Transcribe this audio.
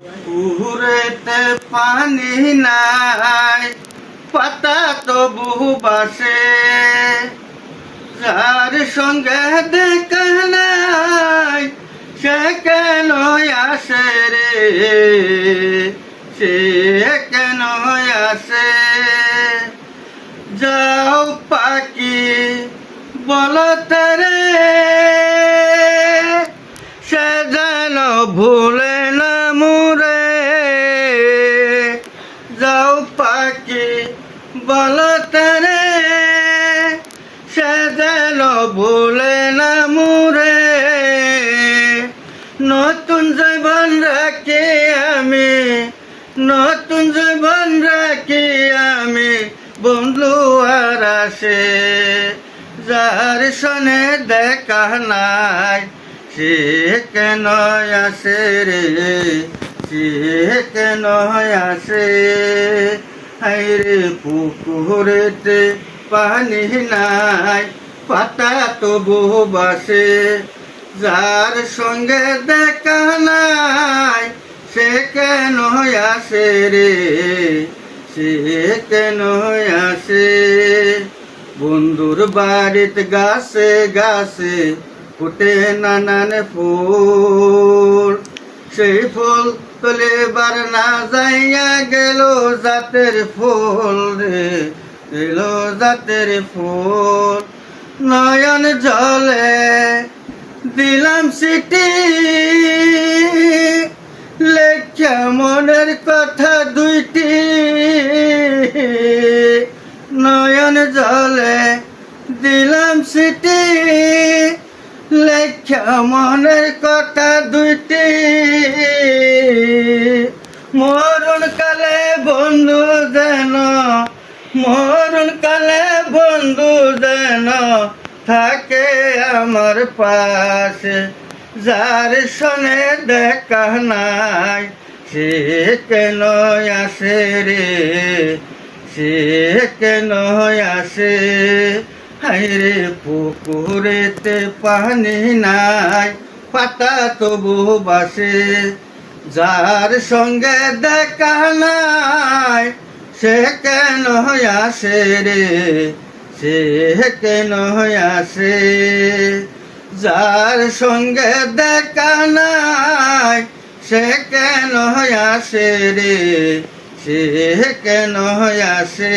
পুকুরেতে পানি নাই, পাতা তবু বাসে, যার সঙ্গে দেখা নাই সে কেন আসে রে, সে কেন আসে। যাও পাখি বলতে রে, সে যেন ভুলে না মুরে। যাও পাখি বলতে রে, সে যেন ভুলে না মুরে। নতুন জীবন রাখি আমি, নতুন জীবন রাখি আমি, বন্ধু আর আসে, যার সনে দেখা নাই সে কেন আসে রে, সে কেন আসে। হায়রে পুকুরেতে পানি নাই, পাতা তবু বাসে, যার সঙ্গে দেখা নাই সে কেন আসে রে, সে কেন আসে। বন্ধুর বাড়িতে গাছে গাছে ফুটে নানান ফুল, সেই ফুল তোলে বার না যাইয়া গেল জাতের ফুল রে, গেল জাতের ফুল। নয়ন জলে দিলাম সিটি, লেখা মনের কথা দুইটি। নয়ন জলে দিলাম সিটি, লেখা মনের কথা দুইটি। মরণ কালে বন্ধু যেন, মরণ কালে বন্ধু যেন থাকে আমার পাশে, যার সনে দেখা নাই সে কেন আসে রে, সে কেন আসে। হায়রে পুকুরেতে পানি নাই, পাতা তবু বাসে, যার সঙ্গে দেখা নাই সে কেন আসে রে, সে কেন আসে। যার সঙ্গে দেখা নাই সে কেন আসে রে, সে কেন আসে।